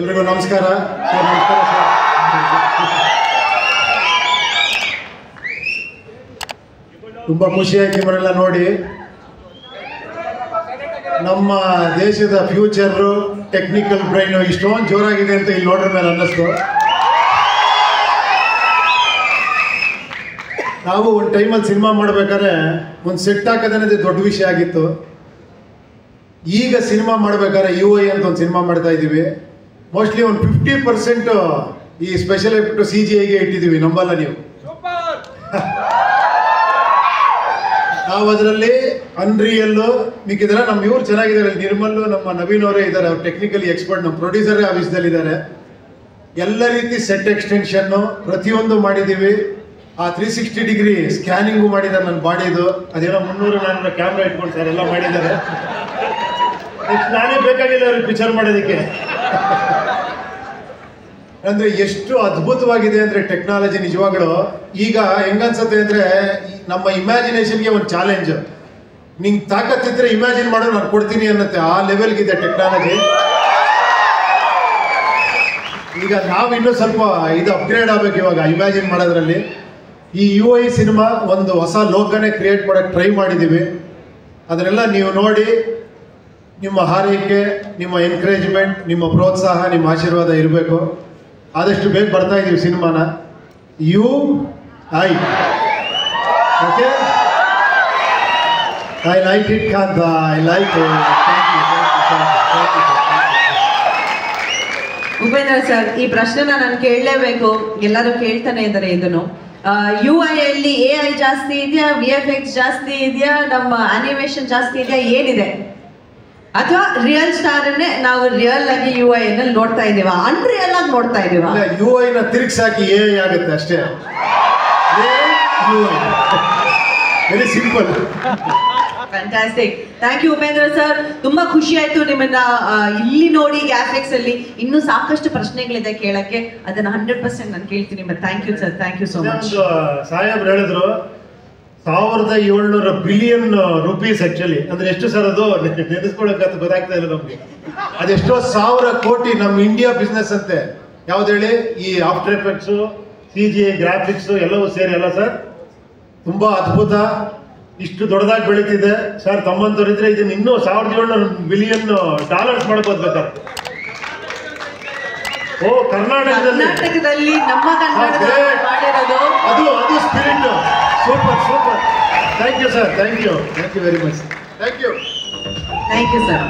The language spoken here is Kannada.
ಎಲ್ರಿಗೂ ನಮಸ್ಕಾರ ಸರ್. ನಮಸ್ಕಾರ ಸರ್. ತುಂಬ ಖುಷಿ ಆಯ್ತು ನಿಮ್ಮನ್ನೆಲ್ಲ ನೋಡಿ. ನಮ್ಮ ದೇಶದ ಫ್ಯೂಚರು ಟೆಕ್ನಿಕಲ್ ಬ್ರೈನು ಇಷ್ಟೊಂದು ಜೋರಾಗಿದೆ ಅಂತ ಇಲ್ಲಿ ನೋಡ್ರ ಮೇಲೆ ಅನ್ನಿಸ್ತು. ನಾವು ಒಂದು ಟೈಮಲ್ಲಿ ಸಿನಿಮಾ ಮಾಡ್ಬೇಕಾದ್ರೆ ಒಂದು ಸೆಟ್ ಹಾಕೋದನ್ನೋದೇ ದೊಡ್ಡ ವಿಷಯ ಆಗಿತ್ತು. ಈಗ ಸಿನಿಮಾ ಮಾಡ್ಬೇಕಾದ್ರೆ UI ಅಂತ ಒಂದು ಸಿನಿಮಾ ಮಾಡ್ತಾ ಇದ್ದೀವಿ. ಮೋಸ್ಟ್ಲಿ ಒಂದು 50% ಈ ಸ್ಪೆಷಲ್ ಎಫೆಕ್ಟ್ CGIಗೆ ಇಟ್ಟಿದ್ದೀವಿ. ನಂಬಲ್ಲ ನೀವು. ನಾವು ಅದರಲ್ಲಿ ಅನ್ರಿಯಲ್ಲು ಮಿಕ್ಕಿದ್ರೆ ನಮ್ಮ ಇವ್ರು ಚೆನ್ನಾಗಿದ್ದಾರೆ. ನಿರ್ಮಲ್ಲು ನಮ್ಮ ನವೀನ್ ಅವರೇ ಇದ್ದಾರೆ, ಅವ್ರು ಟೆಕ್ನಿಕಲಿ ಎಕ್ಸ್ಪರ್ಟ್. ನಮ್ಮ ಪ್ರೊಡ್ಯೂಸರೇ ಆ ವಿಷಯದಲ್ಲಿದ್ದಾರೆ. ಎಲ್ಲ ರೀತಿ ಸೆಟ್ ಎಕ್ಸ್ಟೆನ್ಷನ್ನು ಪ್ರತಿಯೊಂದು ಮಾಡಿದ್ದೀವಿ. ಆ 360 ಡಿಗ್ರಿ ಸ್ಕ್ಯಾನಿಂಗು ಮಾಡಿದ್ದಾರೆ ನನ್ನ ಬಾಡಿದು. ಅದೇನೋ 300-400 ಕ್ಯಾಮ್ರಾ ಇಟ್ಕೊಂಡು ಸರ್ ಎಲ್ಲ ಮಾಡಿದ್ದಾರೆ. ನಾನೇ ಬೇಕಾಗಿಲ್ಲ ಅವ್ರಿಗೆ ಪಿಕ್ಚರ್ ಮಾಡೋದಕ್ಕೆ. ಅಂದರೆ ಎಷ್ಟು ಅದ್ಭುತವಾಗಿದೆ ಅಂದರೆ ಟೆಕ್ನಾಲಜಿ ನಿಜವಾಗ್ಲೂ. ಈಗ ಹೆಂಗನ್ಸುತ್ತೆ ಅಂದರೆ ನಮ್ಮ ಇಮ್ಯಾಜಿನೇಷನ್ಗೆ ಒಂದು ಚಾಲೆಂಜ್. ನಿಂಗೆ ತಾಕತ್ತಿದ್ರೆ ಇಮ್ಯಾಜಿನ್ ಮಾಡೋ ನಾನು ಕೊಡ್ತೀನಿ ಅನ್ನತ್ತೆ. ಆ ಲೆವೆಲ್ಗಿದೆ ಟೆಕ್ನಾಲಜಿ. ಈಗ ನಾವು ಇನ್ನೂ ಸ್ವಲ್ಪ ಇದು ಅಪ್ಗ್ರೇಡ್ ಆಗಬೇಕು ಇವಾಗ ಇಮ್ಯಾಜಿನ್ ಮಾಡೋದ್ರಲ್ಲಿ. ಈ UI ಸಿನಿಮಾ ಒಂದು ಹೊಸ ಲೋಕನೇ ಕ್ರಿಯೇಟ್ ಮಾಡೋಕ್ಕೆ ಟ್ರೈ ಮಾಡಿದ್ದೀವಿ. ಅದನ್ನೆಲ್ಲ ನೀವು ನೋಡಿ ನಿಮ್ಮ ಹಾರೈಕೆ, ನಿಮ್ಮ ಎನ್ಕರೇಜ್ಮೆಂಟ್, ನಿಮ್ಮ ಪ್ರೋತ್ಸಾಹ, ನಿಮ್ಮ ಆಶೀರ್ವಾದ ಇರಬೇಕು. ಆದಷ್ಟು ಬೇಗ ಬರ್ತಾ ಇದ್ದೀವಿ ಸಿನಿಮಾನ. UI okay. I like it ಕಾಂತ, ಐ ಲೈಕ್ ಉಪೇಂದ್ರ ಸರ್, ಈ ಪ್ರಶ್ನೆನ ನಾನು ಕೇಳಲೇಬೇಕು. ಎಲ್ಲರೂ ಕೇಳ್ತಾನೆ ಇದ್ದಾರೆ ಇದನ್ನು. UI ಅಲ್ಲಿ AI ಜಾಸ್ತಿ ಇದೆಯಾ, VFX ಜಾಸ್ತಿ ಇದೆಯಾ, ನಮ್ಮ ಅನಿಮೇಷನ್ ಜಾಸ್ತಿ ಇದೆಯಾ, ಏನಿದೆ? ಅಥವಾ ರಿಯಲ್ ಸ್ಟಾರ್ ಅನ್ನೇ ನಾವು ರಿಯಲ್ ಆಗಿ UI ನಲ್ಲಿ ನೋಡ್ತಾ ಇದೀವ, ಅನ್ರಿಯಲ್ ಆಗಿ ನೋಡ್ತಾ ಇದೀವ? UI ನ ತಿರುಗಿಸಾಕಿ AI ಆಗುತ್ತೆ ಅಷ್ಟೇ. Very simple. Fantastic. Thank you Upendra sir. ತುಂಬಾ ಖುಷಿ ಆಯ್ತು ನಿಮ್ಮನ್ನ ಇಲ್ಲಿ ನೋಡಿ ಗ್ಯಾಫೆಕ್ಸ್ ಅಲ್ಲಿ. ಇನ್ನೂ ಸಾಕಷ್ಟು ಪ್ರಶ್ನೆಗಳಿದೆ ಕೇಳಕ್ಕೆ, ಅದನ್ನ 100% ನಾನು ಕೇಳ್ತೀನಿ. Thank you sir, thank you so much. ಸಾಹೇಬ್ರು ಹೇಳಿದ್ರು 1700 ಬಿಲಿಯನ್ ರುಪೀಸ್. ಆಕ್ಚುಲಿ ಅಂದ್ರೆ ಎಷ್ಟು ಸರ್ ಅದು ನೆನೆಸ್ಕೊಳ್ಳೋಕೆ ಗೊತ್ತಾಗ್ತಾ ಇಲ್ಲ ನಮ್ಗೆ. ಅದೆಷ್ಟೋ 1000 ಕೋಟಿ ನಮ್ಮ ಇಂಡಿಯಾ ಬಿಸ್ನೆಸ್ ಅಂತೆ. ಯಾವ್ದು ಹೇಳಿ? ಈ ಆಫ್ಟರ್ ಎಫೆಕ್ಟ್ಸು, CGI, ಗ್ರಾಫಿಕ್ಸು ಎಲ್ಲವೂ ಸೇರಿ ಅಲ್ಲ ಸರ್. ತುಂಬಾ ಅದ್ಭುತ. ಇಷ್ಟು ದೊಡ್ಡದಾಗಿ ಬೆಳೀತಿದೆ ಸರ್. ತಮ್ಮಂತವ್ರಿದ್ರೆ ಇದನ್ನ ಇನ್ನೂ 1700 ಬಿಲಿಯನ್ ಡಾಲರ್ಸ್ ಮಾಡ್ಬೋದು ಬೇಕಾದ್ರೆ. ಓ, ಕರ್ನಾಟಕದಲ್ಲಿ ನಮ್ಮ ಮಾಡಿರೋದು ಅದು spirit. Super super. Thank you sir. Thank you very much. Thank you sir.